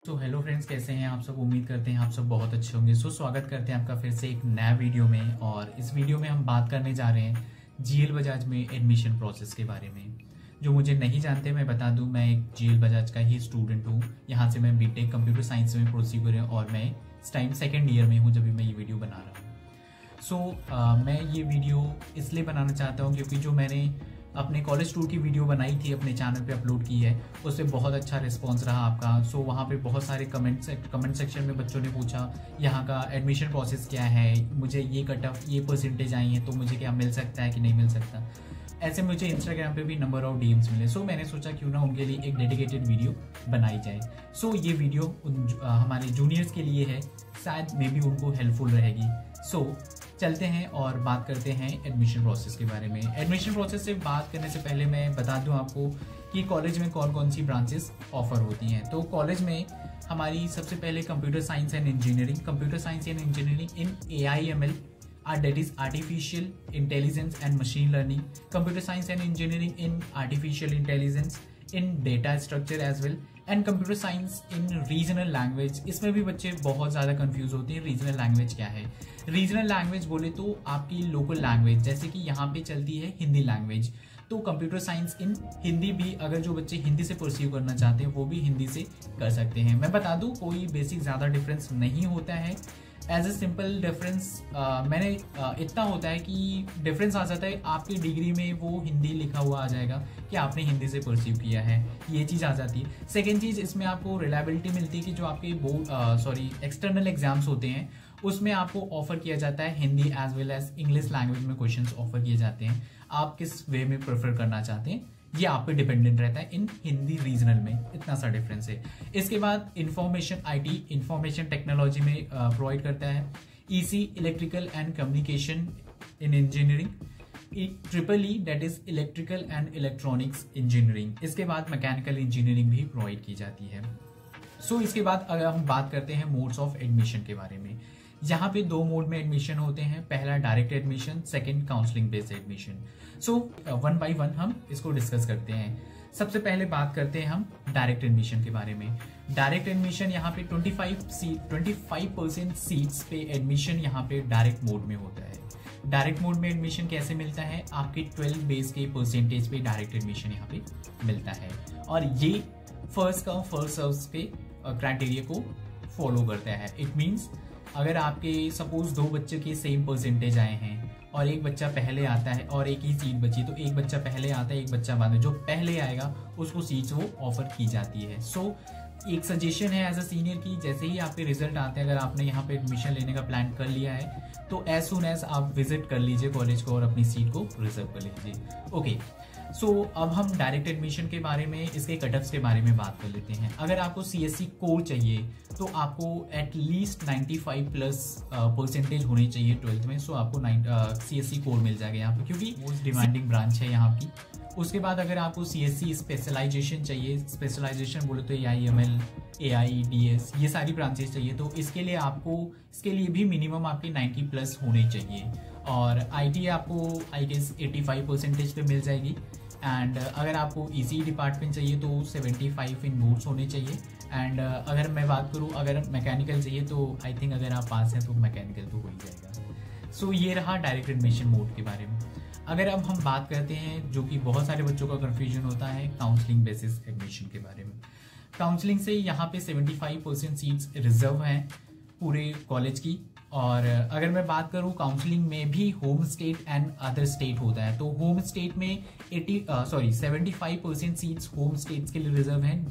तो hello friends, कैसे हैं आप सब। उम्मीद करते हैं आप सब बहुत अच्छे होंगे। स्वागत करते हैं आपका फिर से एक नया वीडियो में। और इस वीडियो में हम बात करने जा रहे हैं जीएल बजाज में एडमिशन प्रोसेस के बारे में। जो मुझे नहीं जानते मैं बता दूं, मैं एक जीएल बजाज का ही स्टूडेंट हूं। यहाँ से मैं बीटेक कंप्यूटर साइंस में प्रोसीड हूँ और मैं इस टाइम सेकेंड ईयर में हूँ जब भी मैं ये वीडियो बना रहा हूँ। मैं ये वीडियो इसलिए बनाना चाहता हूँ क्योंकि जो मैंने अपने कॉलेज टूर की वीडियो बनाई थी, अपने चैनल पे अपलोड की है, उस पर बहुत अच्छा रिस्पांस रहा आपका। वहाँ पे बहुत सारे कमेंट सेक्शन में बच्चों ने पूछा यहाँ का एडमिशन प्रोसेस क्या है, मुझे ये कट ऑफ ये परसेंटेज आई है तो मुझे क्या मिल सकता है कि नहीं मिल सकता। ऐसे मुझे इंस्टाग्राम पे भी नंबर ऑफ डीएम्स मिले। मैंने सोचा क्यों ना उनके लिए एक डेडिकेटेड वीडियो बनाई जाए। ये वीडियो हमारे जूनियर्स के लिए है, शायद मे बी उनको हेल्पफुल रहेगी। चलते हैं और बात करते हैं एडमिशन प्रोसेस के बारे में। एडमिशन प्रोसेस से बात करने से पहले मैं बता दूं आपको कि कॉलेज में कौन कौन सी ब्रांचेस ऑफर होती हैं। तो कॉलेज में हमारी सबसे पहले computer science and engineering, computer science and engineering in AIML, that is artificial intelligence and machine learning, computer science and engineering in artificial intelligence, in data structure as well, and computer science in regional language। इसमें भी बच्चे बहुत ज़्यादा confuse होते हैं। Regional language क्या है? Regional language बोले तो आपकी लोकल लैंग्वेज, जैसे कि यहाँ पे चलती है हिंदी लैंग्वेज। तो कंप्यूटर साइंस इन हिंदी भी, अगर जो बच्चे हिंदी से परस्यू करना चाहते हैं वो भी हिंदी से कर सकते हैं। मैं बता दूं कोई बेसिक ज़्यादा डिफरेंस नहीं होता है। एज ए सिंपल डिफरेंस मैंने इतना होता है कि डिफरेंस आ जाता है आपकी डिग्री में वो हिंदी लिखा हुआ आ जाएगा कि आपने हिंदी से परस्यू किया है, ये चीज़ आ जाती है। सेकेंड चीज़, इसमें आपको रिलायबिलिटी मिलती है कि जो आपके एक्सटर्नल एग्जाम्स होते हैं उसमें आपको ऑफर किया जाता है Hindi as well as English language में क्वेश्चंस ऑफर किए जाते हैं। आप किस वे में प्रेफर करना चाहते हैं ये आप पे डिपेंडेंट रहता है। इन हिंदी रीजनल में इतना सा डिफरेंस है। इसके बाद इंफॉर्मेशन IT, इंफॉर्मेशन टेक्नोलॉजी में प्रोवाइड करता है। EC, electrical and communication in engineering. EEE, that is electrical and electronics engineering. इसके बाद मैकेनिकल इंजीनियरिंग भी प्रोवाइड की जाती है। इसके बाद अगर हम बात करते हैं मोड्स ऑफ एडमिशन के बारे में, यहाँ पे 2 मोड में एडमिशन होते हैं। पहला direct admission, second counselling based admission. One by one हम इसको डिस्कस करते हैं। सबसे पहले बात करते हैं हम डायरेक्ट एडमिशन के बारे में। डायरेक्ट एडमिशन यहाँ पे 25% सीट्स पे एडमिशन यहाँ पे डायरेक्ट मोड में होता है। डायरेक्ट मोड में एडमिशन कैसे मिलता है? आपके 12 बेस के परसेंटेज पे डायरेक्ट एडमिशन यहाँ पे मिलता है और ये फर्स्ट कम फर्स्ट सर्व के क्राइटेरिया को फॉलो करता है। इट मीन्स अगर आपके सपोज 2 बच्चे के सेम परसेंटेज आए हैं और एक बच्चा पहले आता है और एक ही सीट बची, तो एक बच्चा पहले आता है एक बच्चा बाद में, जो पहले आएगा उसको सीट्स वो ऑफर की जाती है। एक सजेशन है एज अ सीनियर की, जैसे ही आपके रिजल्ट आते हैं, अगर आपने यहाँ पे एडमिशन लेने का प्लान कर लिया है तो एज सुन एज आप विजिट कर लीजिए कॉलेज को और अपनी सीट को रिजर्व कर लीजिए। ओके, अब हम डायरेक्ट एडमिशन के बारे में, इसके कटअप्स के बारे में बात कर लेते हैं। अगर आपको CSE कोर चाहिए तो आपको एटलीस्ट 95 प्लस परसेंटेज होनी चाहिए 12th में। आपको CSE कोर मिल जाएगा यहाँ पे, क्योंकि मोस्ट डिमांडिंग ब्रांच है यहाँ की। उसके बाद अगर आपको CSE स्पेशलाइजेशन चाहिए, स्पेशलाइजेशन बोले तो AIML, AIDS, ये सारी ब्रांचेस चाहिए, तो इसके लिए भी मिनिमम आपके 90 प्लस होने चाहिए। और IT आपको आई गेस 85 परसेंटेज पे मिल जाएगी। एंड अगर आपको EC डिपार्टमेंट चाहिए तो 75 इन बोर्ड्स होने चाहिए। एंड अगर मैं बात करूँ, अगर मैकेनिकल चाहिए तो आई थिंक अगर आप पास हैं तो मैकेनिकल तो हो ही जाएगा। ये रहा डायरेक्ट एडमिशन मोड के बारे में। अगर अब हम बात करते हैं, जो कि बहुत सारे बच्चों का कन्फ्यूजन होता है, काउंसलिंग बेसिस एडमिशन के बारे में। काउंसलिंग से यहाँ पे 75% सीट्स रिजर्व हैं पूरे कॉलेज की। और अगर मैं बात करूँ काउंसलिंग में भी home state and other state होता है, तो होम स्टेट में 75% सीट्स होम स्टेट्स के लिए रिजर्व हैं,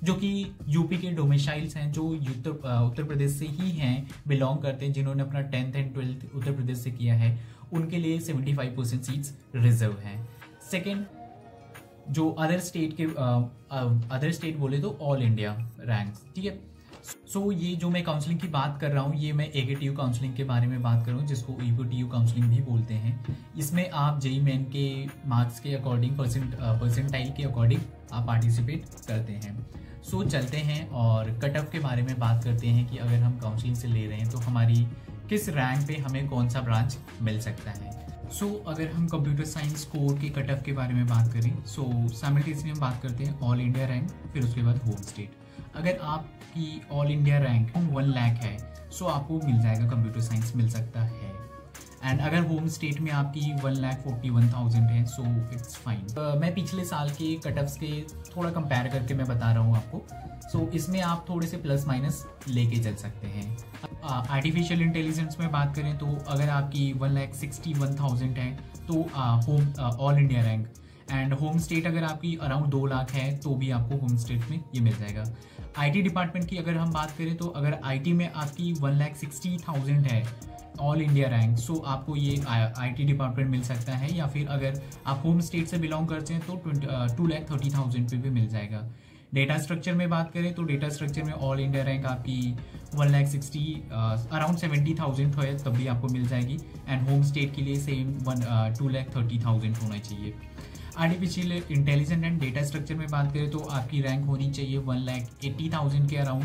जो कि यूपी के डोमिसाइल्स हैं, जो उत्तर प्रदेश से ही हैं, बिलोंग करते हैं, जिन्होंने अपना 10th and 12th Uttar Pradesh से किया है, उनके लिए 75% सीट्स रिजर्व हैं। सेकेंड, जो अदर स्टेट बोले तो ऑल इंडिया रैंक्स, ठीक है। ये जो मैं काउंसलिंग की बात कर रहा हूँ, ये मैं AKTU काउंसलिंग के बारे में बात कर रहा हूँ, जिसको EKTU काउंसलिंग भी बोलते हैं। इसमें आप JEE मेन के मार्क्स के अकॉर्डिंग, परसेंटाइल के अकॉर्डिंग आप पार्टिसिपेट करते हैं। चलते हैं और कट ऑफ के बारे में बात करते हैं कि अगर हम काउंसलिंग से ले रहे हैं तो हमारी किस रैंक पे हमें कौन सा ब्रांच मिल सकता है। अगर हम कंप्यूटर साइंस कोर के कट ऑफ के बारे में बात करें, साइमल्टेनियसली हम बात करते हैं ऑल इंडिया रैंक, फिर उसके बाद होम स्टेट। अगर आपकी ऑल इंडिया रैंक 1 लाख है सो आपको मिल जाएगा, कंप्यूटर साइंस मिल सकता है। एंड अगर होम स्टेट में आपकी 1,41,000 है सो इट्स फाइन। मैं पिछले साल के कटअप्स के थोड़ा कंपेयर करके मैं बता रहा हूँ आपको। सो इसमें आप थोड़े से प्लस माइनस लेके चल सकते हैं। आर्टिफिशियल इंटेलिजेंस में बात करें तो अगर आपकी 1,61,000 है तो home all India rank, and home state अगर आपकी अराउंड 2 लाख है तो भी आपको होम स्टेट में ये मिल जाएगा। आईटी डिपार्टमेंट की अगर हम बात करें तो अगर आईटी में आपकी 1,60,000 है ऑल इंडिया रैंक, सो आपको ये आईटी डिपार्टमेंट मिल सकता है, या फिर अगर आप होम स्टेट से बिलोंग करते हैं तो 2,30,000 पे भी मिल जाएगा। डेटा स्ट्रक्चर में बात करें तो डेटा स्ट्रक्चर में ऑल इंडिया रैंक आपकी 1,60,000 अराउंड 70,000 है तब भी आपको मिल जाएगी, एंड होम स्टेट के लिए सेम 2,30,000 होना चाहिए। Artificial intelligence and data structure में बात करें तो आपकी रैंक होनी चाहिए 1,80,000 के around,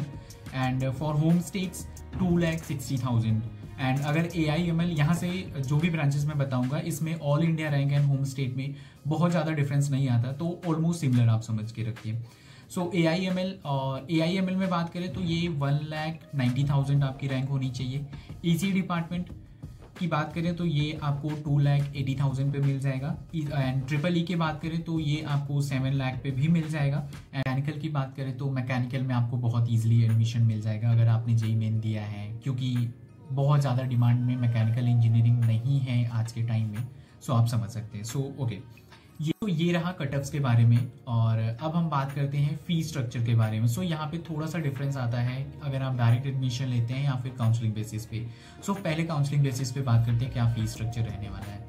and for home states 2,60,000। And अगर AIML यहाँ से जो भी ब्रांचेस मैं बताऊंगा इसमें all India rank and home state में बहुत ज़्यादा डिफरेंस नहीं आता, तो ऑलमोस्ट सिमिलर आप समझ के रखिए। सो AIML में बात करें तो ये 1,90,000 आपकी रैंक होनी चाहिए। EC डिपार्टमेंट की बात करें तो ये आपको 2,80,000 पे मिल जाएगा, एंड EEE की बात करें तो ये आपको 7 लाख पे भी मिल जाएगा। मैकेनिकल की बात करें तो मैकेनिकल में आपको बहुत ईजिली एडमिशन मिल जाएगा अगर आपने JEE मेन दिया है, क्योंकि बहुत ज़्यादा डिमांड में मैकेनिकल इंजीनियरिंग नहीं है आज के टाइम में। सो आप समझ सकते हैं। सो ओके, ये रहा कटअप्स के बारे में। और अब हम बात करते हैं फी स्ट्रक्चर के बारे में। सो यहाँ पे थोड़ा सा डिफरेंस आता है अगर आप डायरेक्ट एडमिशन लेते हैं या फिर काउंसलिंग बेसिस पे। सो पहले काउंसलिंग बेसिस पे बात करते हैं क्या फी स्ट्रक्चर रहने वाला है।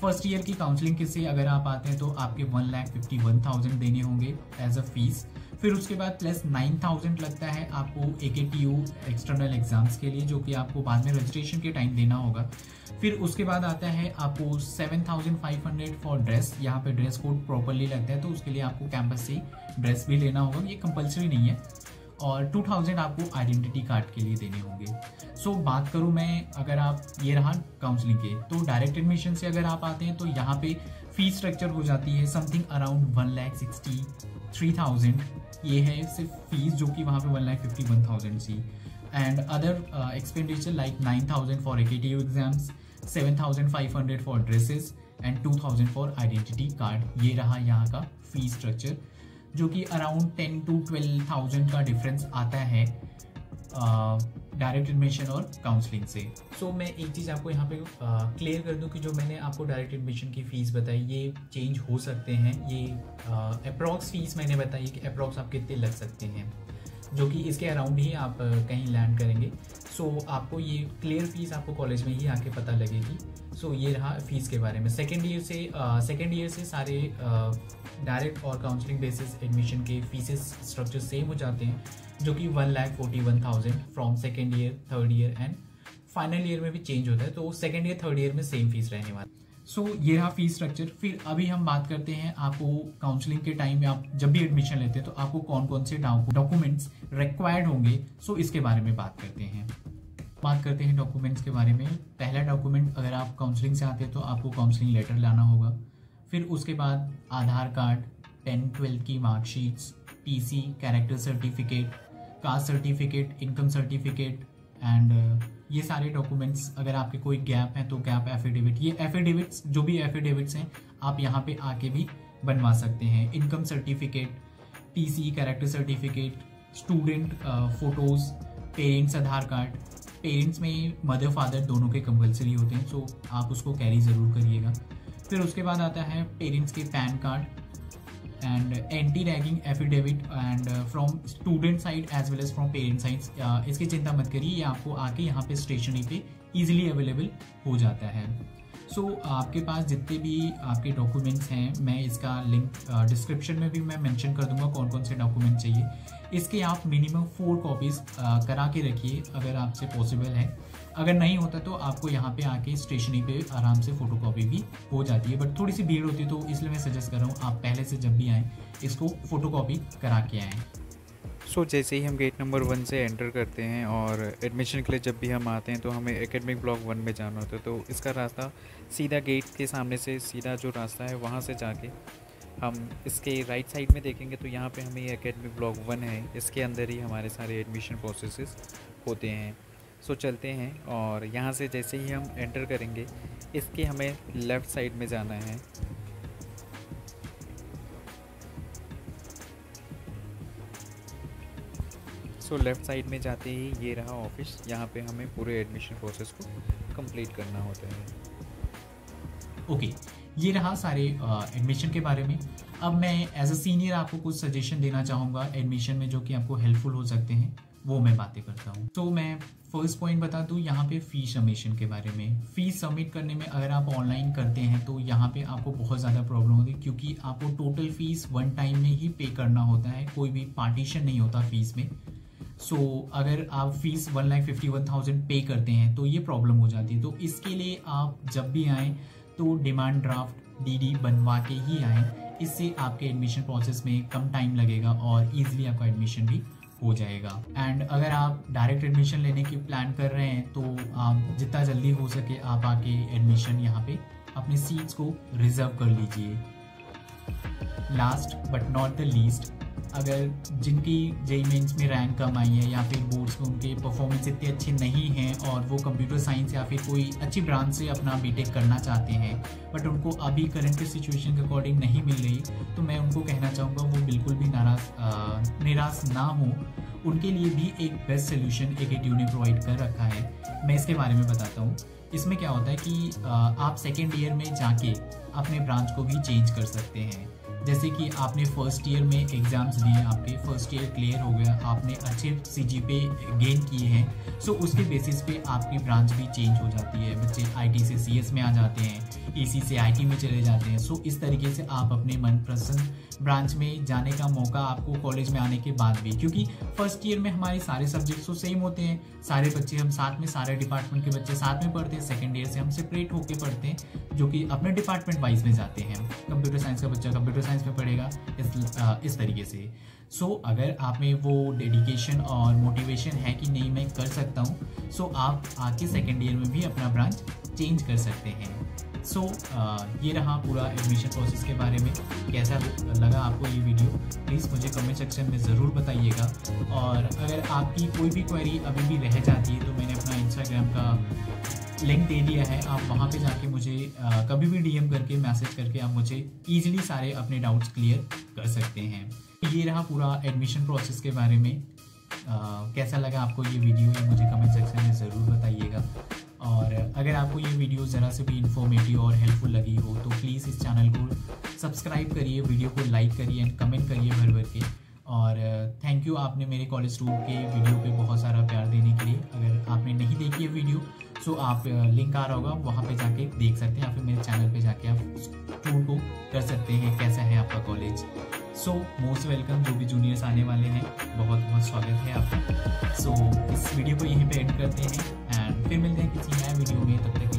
फर्स्ट ईयर की काउंसलिंग के से अगर आप आते हैं तो आपके 1,51,000 देने होंगे एज अ फीस। फिर उसके बाद प्लस 9,000 लगता है आपको AKTU एक्सटर्नल एग्जाम्स के लिए, जो कि आपको बाद में रजिस्ट्रेशन के टाइम देना होगा। फिर उसके बाद आता है आपको 7,500 फॉर ड्रेस। यहाँ पे ड्रेस कोड प्रॉपरली लगता है तो उसके लिए आपको कैंपस से ड्रेस भी लेना होगा, ये कंपलसरी नहीं है। और 2,000 आपको आइडेंटिटी कार्ड के लिए देने होंगे। सो बात करूँ मैं, अगर आप ये रहा काउंसलिंग के, तो डायरेक्ट एडमिशन से अगर आप आते हैं तो यहाँ पे फीस स्ट्रक्चर हो जाती है समथिंग अराउंड 1,63,000। ये है सिर्फ फीस, जो कि वहाँ पे 1,51,000 सी। And other expenditure like 9,000 for AKTU exams, 7,500 for dresses and 2,000 for identity card. ये रहा यहाँ का फी स्ट्रक्चर, जो कि अराउंड 10 to 12,000 का डिफरेंस आता है डायरेक्ट एडमिशन और काउंसलिंग से। सो मैं एक चीज़ आपको यहाँ पे क्लियर कर दूँ कि जो मैंने आपको डायरेक्ट एडमिशन की फ़ीस बताई ये चेंज हो सकते हैं। ये अप्रॉक्स फीस मैंने बताई कि अप्रॉक्स आप कितने लग सकते हैं, जो कि इसके अराउंड ही आप कहीं लैंड करेंगे। सो आपको ये क्लियर फीस आपको कॉलेज में ही आके पता लगेगी। सो ये रहा फीस के बारे में। सेकेंड ईयर से सारे डायरेक्ट और काउंसलिंग बेसिस एडमिशन के फीसेस स्ट्रक्चर सेम हो जाते हैं, जो कि 1,41,000 from second year, third year and final year में भी चेंज होता है। तो सेकेंड ईयर, थर्ड ईयर में सेम फीस रहने वाला। सो ये रहा फीस स्ट्रक्चर। फिर अभी हम बात करते हैं आपको काउंसलिंग के टाइम में आप जब भी एडमिशन लेते हैं तो आपको कौन कौन से डॉक्यूमेंट्स रिक्वायर्ड होंगे। सो इसके बारे में बात करते हैं। डॉक्यूमेंट्स के बारे में। पहला डॉक्यूमेंट, अगर आप काउंसलिंग से आते हैं तो आपको काउंसलिंग लेटर लाना होगा। फिर उसके बाद आधार कार्ड, 10th-12th की marksheets, TC, character certificate, caste certificate, income certificate and ये सारे डॉक्यूमेंट्स। अगर आपके कोई गैप है तो गैप एफिडेविट, ये एफिडेविट्स जो भी एफिडेविट्स हैं आप यहाँ पे आके भी बनवा सकते हैं। Income certificate, TC, character certificate, student photos, parents Aadhaar card. Parents में मदर फादर दोनों के कंपलसरी होते हैं, सो आप उसको कैरी ज़रूर करिएगा। फिर उसके बाद आता है पेरेंट्स के PAN card and anti ragging affidavit and from student side as well as from parent side. इसकी चिंता मत करिए, ये आपको आके यहाँ पे स्टेशनरी पे इजीली अवेलेबल हो जाता है। सो आपके पास जितने भी आपके डॉक्यूमेंट्स हैं, मैं इसका लिंक डिस्क्रिप्शन में भी मैं मेंशन कर दूंगा कौन कौन से डॉक्यूमेंट चाहिए। इसके आप मिनिमम 4 कॉपीज़ करा के रखिए अगर आपसे पॉसिबल है। अगर नहीं होता तो आपको यहाँ पे आके स्टेशनरी पे आराम से फ़ोटोकॉपी भी हो जाती है, बट थोड़ी सी भीड़ होती है तो इसलिए मैं सजेस्ट कर रहा हूँ आप पहले से जब भी आएँ इसको फ़ोटोकॉपी करा के आएँ। सो जैसे ही हम गेट नंबर 1 से एंटर करते हैं और एडमिशन के लिए जब भी हम आते हैं तो हमें एकेडमिक ब्लॉक 1 में जाना होता है, तो इसका रास्ता सीधा गेट के सामने से सीधा जो रास्ता है वहाँ से जाके हम इसके राइट साइड में देखेंगे तो यहाँ पे हमें एकेडमिक ब्लॉक 1 है, इसके अंदर ही हमारे सारे एडमिशन प्रोसेसेस होते हैं। सो चलते हैं और यहाँ से जैसे ही हम एंटर करेंगे इसके हमें लेफ़्ट साइड में जाना है। सो लेफ़्ट साइड में जाते ही ये रहा ऑफिस, यहाँ पे हमें पूरे एडमिशन प्रोसेस को कंप्लीट करना होता है। ओके, ये रहा सारे एडमिशन के बारे में। अब मैं एज अ सीनियर आपको कुछ सजेशन देना चाहूँगा एडमिशन में जो कि आपको हेल्पफुल हो सकते हैं, वो मैं बातें करता हूँ। तो मैं फर्स्ट पॉइंट बता दूँ यहाँ पे फीस सबमिशन के बारे में। फीस सबमिट करने में अगर आप ऑनलाइन करते हैं तो यहाँ पे आपको बहुत ज़्यादा प्रॉब्लम होती है, क्योंकि आपको टोटल फीस वन टाइम में ही पे करना होता है, कोई भी पार्टीशन नहीं होता फीस में। सो अगर आप फीस 1,51,000 पे करते हैं तो ये प्रॉब्लम हो जाती है। तो इसके लिए आप जब भी आएँ तो डिमांड ड्राफ्ट डीडी बनवा के ही आएँ, इससे आपके एडमिशन प्रोसेस में कम टाइम लगेगा और ईजिली आपका एडमिशन भी हो जाएगा। एंड अगर आप डायरेक्ट एडमिशन लेने की प्लान कर रहे हैं तो आप जितना जल्दी हो सके आप आके एडमिशन यहाँ पे अपने सीट्स को रिजर्व कर लीजिए। Last but not the least, अगर जिनकी जेईई मेंस में रैंक कम आई है या फिर बोर्ड्स में उनके परफॉर्मेंस इतने अच्छे नहीं हैं और वो कंप्यूटर साइंस या फिर कोई अच्छी ब्रांच से अपना बीटेक करना चाहते हैं बट उनको अभी करंट सिचुएशन के अकॉर्डिंग नहीं मिल रही, तो मैं उनको कहना चाहूँगा वो बिल्कुल भी निराश ना हो। उनके लिए भी एक बेस्ट सोल्यूशन AKTU ने प्रोवाइड कर रखा है, मैं इसके बारे में बताता हूँ। इसमें क्या होता है कि आप सेकेंड ईयर में जाके अपने ब्रांच को भी चेंज कर सकते हैं। जैसे कि आपने फर्स्ट ईयर में एग्ज़ाम्स दिए, आपके फर्स्ट ईयर क्लियर हो गया, आपने अच्छे CGPA गेन किए हैं, सो उसके बेसिस पे आपकी ब्रांच भी चेंज हो जाती है। बच्चे IT से CS में आ जाते हैं, EC से IT में चले जाते हैं। सो इस तरीके से आप अपने मनपसंद ब्रांच में जाने का मौका आपको कॉलेज में आने के बाद भी, क्योंकि फर्स्ट ईयर में हमारे सारे सब्जेक्ट्स तो सेम होते हैं, सारे बच्चे हम साथ में, सारे डिपार्टमेंट के बच्चे साथ में पढ़ते हैं। सेकेंड ईयर से हम सेपरेट होकर पढ़ते हैं, जो कि अपने डिपार्टमेंट वाइज में जाते हैं। कंप्यूटर साइंस का बच्चा कंप्यूटर साइंस में पढ़ेगा, इस तरीके से। सो अगर आप में वो डेडिकेशन और मोटिवेशन है कि नहीं मैं कर सकता हूँ, सो आप आके सेकेंड ईयर में भी अपना ब्रांच चेंज कर सकते हैं। सो ये रहा पूरा एडमिशन प्रोसेस के बारे में। कैसा लगा आपको ये वीडियो, प्लीज़ मुझे कमेंट सेक्शन में ज़रूर बताइएगा। और अगर आपकी कोई भी क्वेरी अभी भी रह जाती है तो मैंने अपना इंस्टाग्राम का लिंक दे दिया है, आप वहाँ पे जाके मुझे कभी भी DM करके मैसेज करके आप मुझे ईजिली सारे अपने डाउट्स क्लियर कर सकते हैं। ये रहा पूरा एडमिशन प्रोसेस के बारे में। कैसा लगा आपको ये वीडियो, ये मुझे कमेंट सेक्शन में ज़रूर बताइएगा। और अगर आपको ये वीडियो ज़रा से भी इन्फॉर्मेटिव और हेल्पफुल लगी हो तो प्लीज़ इस चैनल को सब्सक्राइब करिए, वीडियो को लाइक करिए एंड कमेंट करिए भर भर के। और थैंक यू आपने मेरे कॉलेज टूर के वीडियो पे बहुत सारा प्यार देने के लिए। अगर आपने नहीं देखी है वीडियो सो आप लिंक आ रहा होगा, वहाँ पे जाके देख सकते हैं, या फिर मेरे चैनल पे जाके आप टूर को कर सकते हैं कैसा है आपका कॉलेज। सो मोस्ट वेलकम, जो भी जूनियर्स आने वाले हैं बहुत बहुत स्वागत है आपका। सो इस वीडियो को यहीं पे एंड करते हैं एंड फिर मिलते हैं किसी नए वीडियो में। तब तक